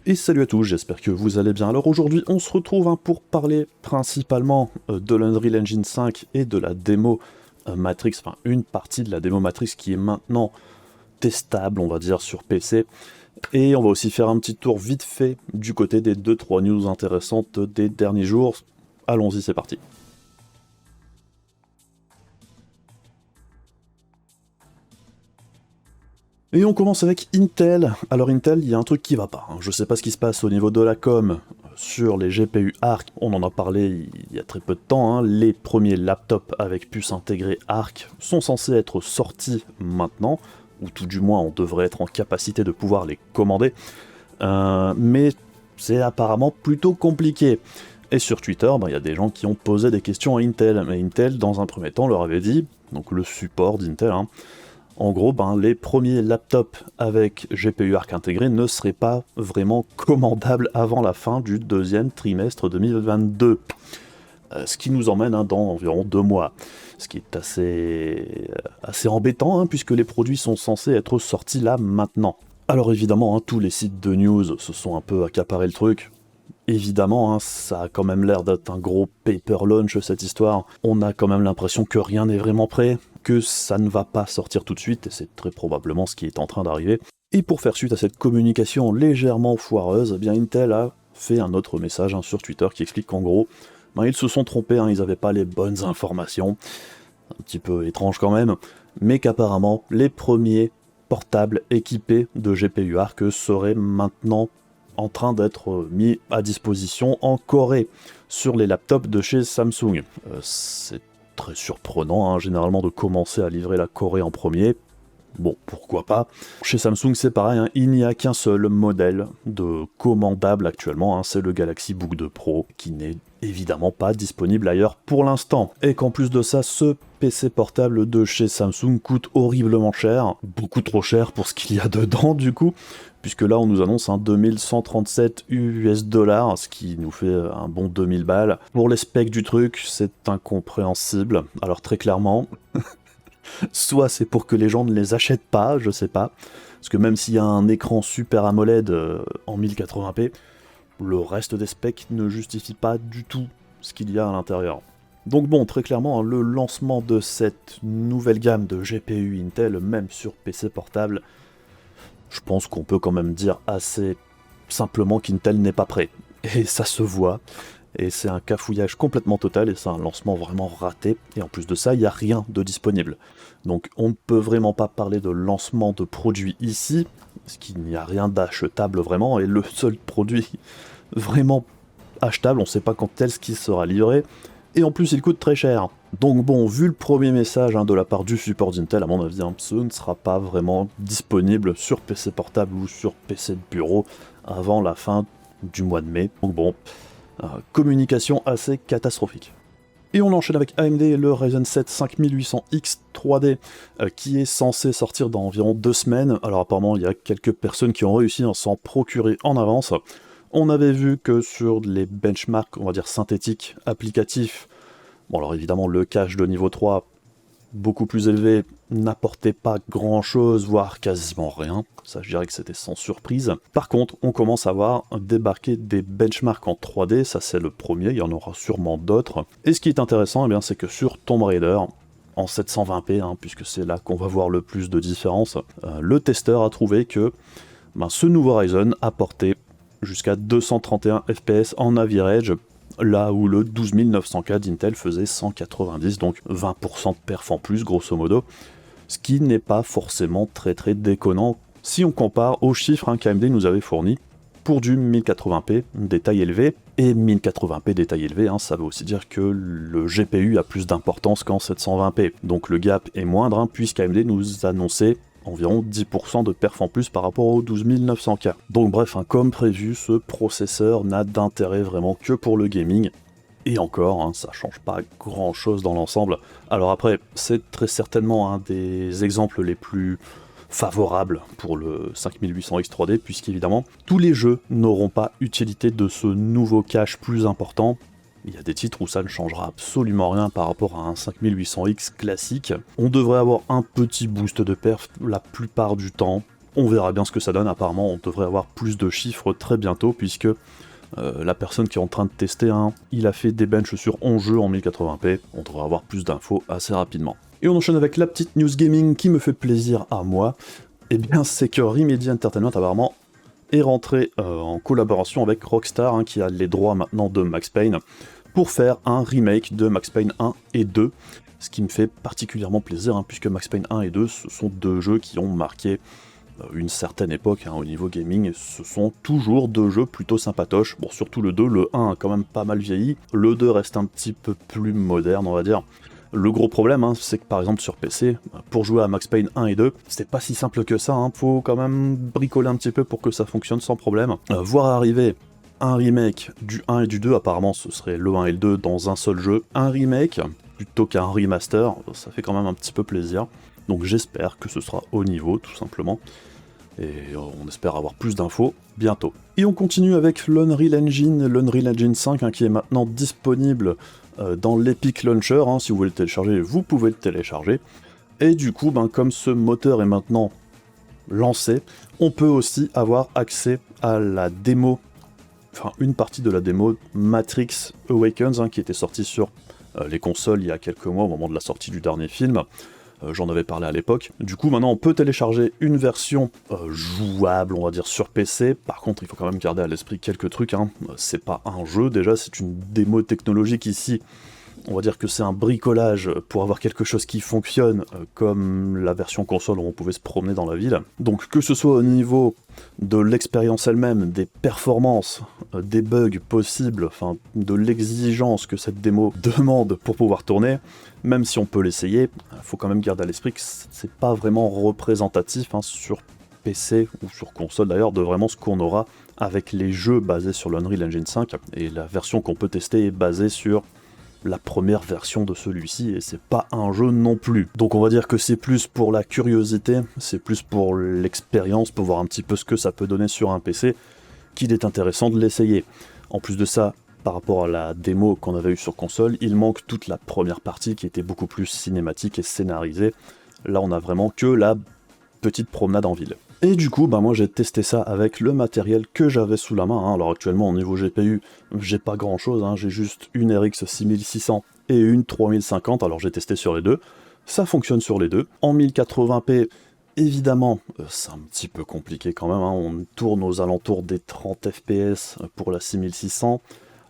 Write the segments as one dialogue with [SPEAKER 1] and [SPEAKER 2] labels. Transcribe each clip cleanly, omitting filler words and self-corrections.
[SPEAKER 1] Et salut à tous, j'espère que vous allez bien. Alors aujourd'hui, on se retrouve pour parler principalement de l'Unreal Engine 5 et de la démo Matrix, enfin une partie de la démo Matrix qui est maintenant testable, on va dire, sur PC. Et on va aussi faire un petit tour vite fait du côté des 2-3 news intéressantes des derniers jours. Allons-y, c'est parti. Et on commence avec Intel. Alors Intel, il y a un truc qui va pas. Je sais pas ce qui se passe au niveau de la com sur les GPU Arc. On en a parlé il y a très peu de temps. Les premiers laptops avec puce intégrée Arc sont censés être sortis maintenant, ou tout du moins on devrait être en capacité de pouvoir les commander. Mais c'est apparemment plutôt compliqué. Et sur Twitter, il y a des gens qui ont posé des questions à Intel. Mais Intel, dans un premier temps, leur avait dit, donc le support d'Intel, en gros, les premiers laptops avec GPU Arc intégré ne seraient pas vraiment commandables avant la fin du deuxième trimestre 2022. Ce qui nous emmène dans environ 2 mois. Ce qui est assez embêtant, puisque les produits sont censés être sortis là maintenant. Alors évidemment, tous les sites de news se sont un peu accaparés le truc. Évidemment, ça a quand même l'air d'être un gros paper launch cette histoire. On a quand même l'impression que rien n'est vraiment prêt, que ça ne va pas sortir tout de suite, et c'est très probablement ce qui est en train d'arriver. Et pour faire suite à cette communication légèrement foireuse, Intel a fait un autre message sur Twitter qui explique qu'en gros, ils se sont trompés, ils n'avaient pas les bonnes informations, un petit peu étrange quand même, mais qu'apparemment les premiers portables équipés de GPU Arc seraient maintenant en train d'être mis à disposition en Corée sur les laptops de chez Samsung. C'est très surprenant, généralement, de commencer à livrer la Corée en premier. Bon, pourquoi pas. Chez Samsung, c'est pareil, il n'y a qu'un seul modèle de commandable actuellement, c'est le Galaxy Book 2 Pro, qui n'est évidemment pas disponible ailleurs pour l'instant. Et qu'en plus de ça, ce PC portable de chez Samsung coûte horriblement cher, beaucoup trop cher pour ce qu'il y a dedans du coup, puisque là on nous annonce 2137 US $, ce qui nous fait un bon 2000 balles. Pour les specs du truc, c'est incompréhensible. Alors très clairement, soit c'est pour que les gens ne les achètent pas, je sais pas, parce que même s'il y a un écran Super AMOLED en 1080p, le reste des specs ne justifie pas du tout ce qu'il y a à l'intérieur. Donc bon, très clairement, le lancement de cette nouvelle gamme de GPU Intel, même sur PC portable, je pense qu'on peut quand même dire assez simplement qu'Intel n'est pas prêt. Et ça se voit, et c'est un cafouillage complètement total, et c'est un lancement vraiment raté, et en plus de ça, il n'y a rien de disponible. Donc on ne peut vraiment pas parler de lancement de produit ici, parce qu'il n'y a rien d'achetable vraiment, et le seul produit vraiment achetable, on ne sait pas quand est-ce qu'il sera livré, et en plus il coûte très cher. Donc bon, vu le premier message de la part du support d'Intel, à mon avis, ce ne sera pas vraiment disponible sur PC portable ou sur PC de bureau avant la fin du mois de mai. Donc bon, communication assez catastrophique. Et on enchaîne avec AMD et le Ryzen 7 5800X 3D qui est censé sortir dans environ 2 semaines. Alors apparemment il y a quelques personnes qui ont réussi à s'en procurer en avance. On avait vu que sur les benchmarks, on va dire synthétiques, applicatifs, bon alors évidemment le cache de niveau 3, beaucoup plus élevé, n'apportait pas grand chose, voire quasiment rien. Ça je dirais que c'était sans surprise. Par contre, on commence à voir débarquer des benchmarks en 3D, ça c'est le premier, il y en aura sûrement d'autres. Et ce qui est intéressant, c'est que sur Tomb Raider, en 720p, puisque c'est là qu'on va voir le plus de différence, le testeur a trouvé que ce nouveau Ryzen apportait jusqu'à 231 FPS en average, là où le 12900K d'Intel faisait 190, donc 20% de perf en plus, grosso modo, ce qui n'est pas forcément très déconnant si on compare aux chiffres qu'AMD nous avait fournis pour du 1080p détail élevé. Et 1080p détail élevé, ça veut aussi dire que le GPU a plus d'importance qu'en 720p, donc le gap est moindre, puisqu'AMD nous annonçait environ 10% de perf en plus par rapport au 12900K. Donc bref, comme prévu, ce processeur n'a d'intérêt vraiment que pour le gaming. Et encore, ça change pas grand chose dans l'ensemble. Alors après, c'est très certainement un des exemples les plus favorables pour le 5800X 3D, puisqu'évidemment, tous les jeux n'auront pas utilité de ce nouveau cache plus important. Il y a des titres où ça ne changera absolument rien par rapport à un 5800X classique. On devrait avoir un petit boost de perf la plupart du temps, On verra bien ce que ça donne, apparemment on devrait avoir plus de chiffres très bientôt, puisque la personne qui est en train de tester, il a fait des benches sur 11 jeux en 1080p, on devrait avoir plus d'infos assez rapidement. Et on enchaîne avec la petite news gaming qui me fait plaisir à moi, et bien c'est que Remedy Entertainment apparemment est rentré en collaboration avec Rockstar, qui a les droits maintenant de Max Payne, pour faire un remake de Max Payne 1 et 2, ce qui me fait particulièrement plaisir, puisque Max Payne 1 et 2, ce sont deux jeux qui ont marqué une certaine époque au niveau gaming, et ce sont toujours deux jeux plutôt sympatoches. Bon, surtout le 2, le 1 a quand même pas mal vieilli, le 2 reste un petit peu plus moderne, on va dire. Le gros problème, c'est que par exemple sur PC, pour jouer à Max Payne 1 et 2, c'est pas si simple que ça, faut quand même bricoler un petit peu pour que ça fonctionne sans problème. Voir arriver un remake du 1 et du 2, apparemment ce serait le 1 et le 2 dans un seul jeu, un remake plutôt qu'un remaster, ça fait quand même un petit peu plaisir. Donc j'espère que ce sera au niveau, tout simplement. Et on espère avoir plus d'infos bientôt. Et on continue avec l'Unreal Engine 5, qui est maintenant disponible dans l'Epic Launcher. Si vous voulez le télécharger, vous pouvez le télécharger. Et du coup, comme ce moteur est maintenant lancé, on peut aussi avoir accès à la démo, enfin une partie de la démo Matrix Awakens, qui était sortie sur les consoles il y a quelques mois au moment de la sortie du dernier film. J'en avais parlé à l'époque. Du coup, maintenant, on peut télécharger une version jouable, on va dire, sur PC. Par contre, il faut quand même garder à l'esprit quelques trucs. C'est pas un jeu, déjà, c'est une démo technologique ici. On va dire que c'est un bricolage pour avoir quelque chose qui fonctionne, comme la version console où on pouvait se promener dans la ville. Donc que ce soit au niveau de l'expérience elle-même, des performances, des bugs possibles, enfin de l'exigence que cette démo demande pour pouvoir tourner, même si on peut l'essayer, il faut quand même garder à l'esprit que c'est pas vraiment représentatif sur PC ou sur console d'ailleurs de vraiment ce qu'on aura avec les jeux basés sur l'Unreal Engine 5, et la version qu'on peut tester est basée sur la première version de celui-ci, et c'est pas un jeu non plus. Donc on va dire que c'est plus pour la curiosité, c'est plus pour l'expérience, pour voir un petit peu ce que ça peut donner sur un PC, qu'il est intéressant de l'essayer. En plus de ça, par rapport à la démo qu'on avait eue sur console, il manque toute la première partie qui était beaucoup plus cinématique et scénarisée. Là on a vraiment que la petite promenade en ville. Et du coup, moi j'ai testé ça avec le matériel que j'avais sous la main. Alors actuellement, au niveau GPU, j'ai pas grand chose, j'ai juste une RX 6600 et une 3050, alors j'ai testé sur les deux. Ça fonctionne sur les deux. En 1080p, évidemment, c'est un petit peu compliqué quand même, on tourne aux alentours des 30 fps pour la 6600.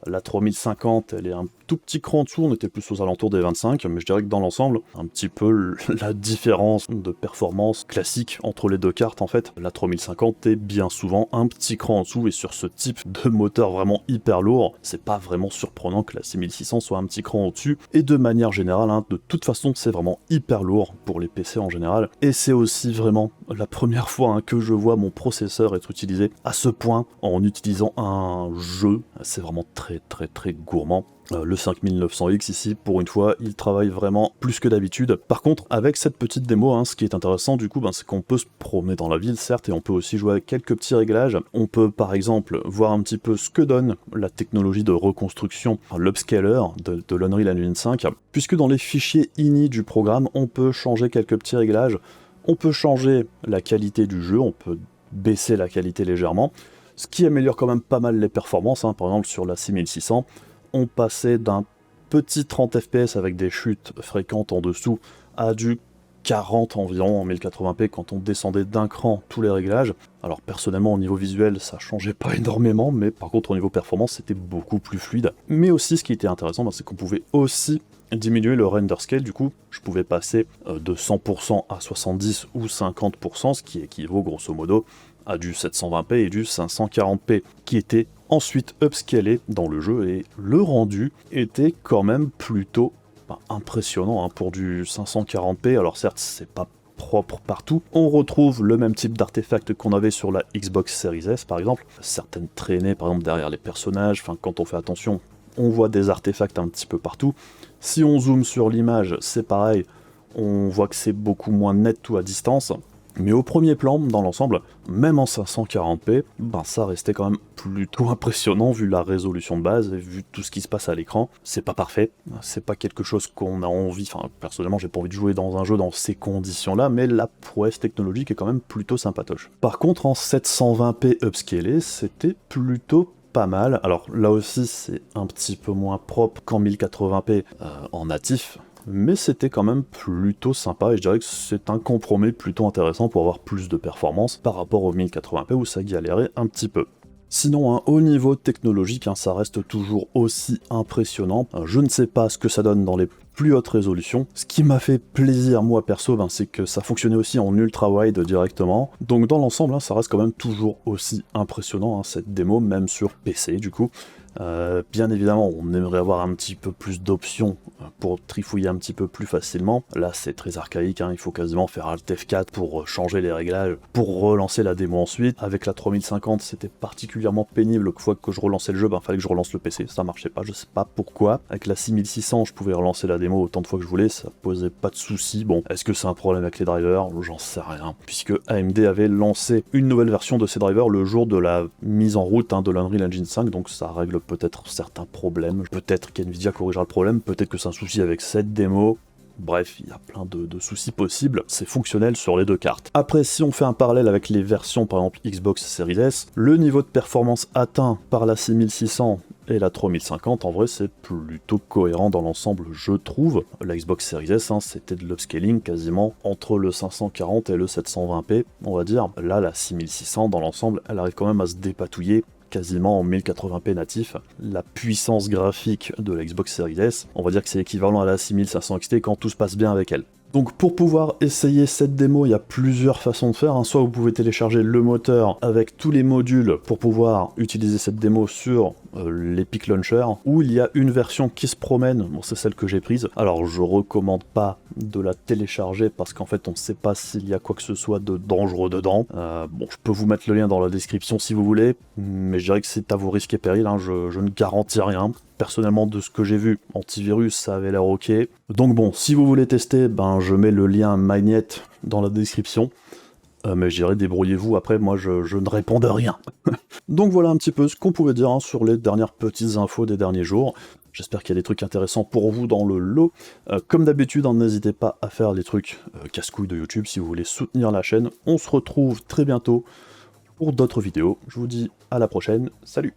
[SPEAKER 1] La 3050, elle est un tout petit cran en dessous, on était plus aux alentours des 25, mais je dirais que dans l'ensemble, un petit peu la différence de performance classique entre les deux cartes en fait. La 3050 est bien souvent un petit cran en dessous, et sur ce type de moteur vraiment hyper lourd, c'est pas vraiment surprenant que la 6600 soit un petit cran au-dessus, et de manière générale, de toute façon c'est vraiment hyper lourd pour les PC en général, et c'est aussi vraiment la première fois que je vois mon processeur être utilisé à ce point en utilisant un jeu, c'est vraiment très gourmand. Le 5900X ici, pour une fois, il travaille vraiment plus que d'habitude. Par contre, avec cette petite démo, ce qui est intéressant du coup, c'est qu'on peut se promener dans la ville, certes, et on peut aussi jouer avec quelques petits réglages. On peut par exemple voir un petit peu ce que donne la technologie de reconstruction, l'upscaler de l'Unreal Engine 5, puisque dans les fichiers ini du programme, on peut changer quelques petits réglages, on peut changer la qualité du jeu, on peut baisser la qualité légèrement, ce qui améliore quand même pas mal les performances. Par exemple sur la 6600, on passait d'un petit 30 fps avec des chutes fréquentes en dessous à du 40 environ en 1080p quand on descendait d'un cran tous les réglages. Alors personnellement au niveau visuel ça changeait pas énormément, mais par contre au niveau performance c'était beaucoup plus fluide. Mais aussi ce qui était intéressant, c'est qu'on pouvait aussi diminuer le render scale. Du coup je pouvais passer de 100% à 70 ou 50%, ce qui équivaut grosso modo à du 720p et du 540p, qui était ensuite upscalé dans le jeu, et le rendu était quand même plutôt impressionnant pour du 540p. Alors certes c'est pas propre partout, on retrouve le même type d'artefacts qu'on avait sur la Xbox Series S par exemple, certaines traînées par exemple derrière les personnages, quand on fait attention on voit des artefacts un petit peu partout. Si on zoome sur l'image c'est pareil, on voit que c'est beaucoup moins net tout à distance. Mais au premier plan, dans l'ensemble, même en 540p, ben ça restait quand même plutôt impressionnant vu la résolution de base et vu tout ce qui se passe à l'écran. C'est pas parfait, c'est pas quelque chose qu'on a envie, enfin personnellement j'ai pas envie de jouer dans un jeu dans ces conditions-là, mais la prouesse technologique est quand même plutôt sympatoche. Par contre en 720p upscalé, c'était plutôt pas mal. Alors là aussi c'est un petit peu moins propre qu'en 1080p en natif, mais c'était quand même plutôt sympa et je dirais que c'est un compromis plutôt intéressant pour avoir plus de performance par rapport au 1080p où ça galérait un petit peu. Sinon, au niveau technologique, ça reste toujours aussi impressionnant. Je ne sais pas ce que ça donne dans les plus hautes résolutions. Ce qui m'a fait plaisir, moi perso, c'est que ça fonctionnait aussi en ultra-wide directement. Donc dans l'ensemble, ça reste quand même toujours aussi impressionnant, cette démo, même sur PC du coup. Bien évidemment, on aimerait avoir un petit peu plus d'options pour trifouiller un petit peu plus facilement. Là, c'est très archaïque, il faut quasiment faire Alt F4 pour changer les réglages, pour relancer la démo ensuite. Avec la 3050, c'était particulièrement pénible. Une fois que je relançais le jeu, fallait que je relance le PC, ça marchait pas, je sais pas pourquoi. Avec la 6600, je pouvais relancer la démo autant de fois que je voulais, ça posait pas de soucis. Bon, est-ce que c'est un problème avec les drivers? J'en sais rien. Puisque AMD avait lancé une nouvelle version de ces drivers le jour de la mise en route de l'Unreal Engine 5, donc ça règle peut-être certains problèmes, peut-être qu'NVIDIA corrigera le problème, peut-être que c'est un souci avec cette démo. Bref, il y a plein de soucis possibles, c'est fonctionnel sur les deux cartes. Après, si on fait un parallèle avec les versions, par exemple Xbox Series S, le niveau de performance atteint par la 6600 et la 3050, en vrai, c'est plutôt cohérent dans l'ensemble, je trouve. La Xbox Series S, c'était de l'upscaling quasiment entre le 540 et le 720p, on va dire. Là, la 6600, dans l'ensemble, elle arrive quand même à se dépatouiller quasiment en 1080p natif. La puissance graphique de la Xbox Series S, on va dire que c'est équivalent à la 6500 XT quand tout se passe bien avec elle. Donc pour pouvoir essayer cette démo, il y a plusieurs façons de faire. Soit vous pouvez télécharger le moteur avec tous les modules pour pouvoir utiliser cette démo sur l'Epic Launcher, ou il y a une version qui se promène, bon c'est celle que j'ai prise. Alors je recommande pas de la télécharger parce qu'en fait on ne sait pas s'il y a quoi que ce soit de dangereux dedans. Bon, je peux vous mettre le lien dans la description si vous voulez, mais je dirais que c'est à vos risques et périls, je ne garantis rien. Personnellement, de ce que j'ai vu, antivirus, ça avait l'air ok. Donc bon, si vous voulez tester, je mets le lien Magnet dans la description. Mais je dirais, débrouillez-vous, après, moi, je ne réponds de rien. Donc voilà un petit peu ce qu'on pouvait dire sur les dernières petites infos des derniers jours. J'espère qu'il y a des trucs intéressants pour vous dans le lot. Comme d'habitude, n'hésitez pas à faire les trucs casse-couilles de YouTube si vous voulez soutenir la chaîne. On se retrouve très bientôt pour d'autres vidéos. Je vous dis à la prochaine, salut!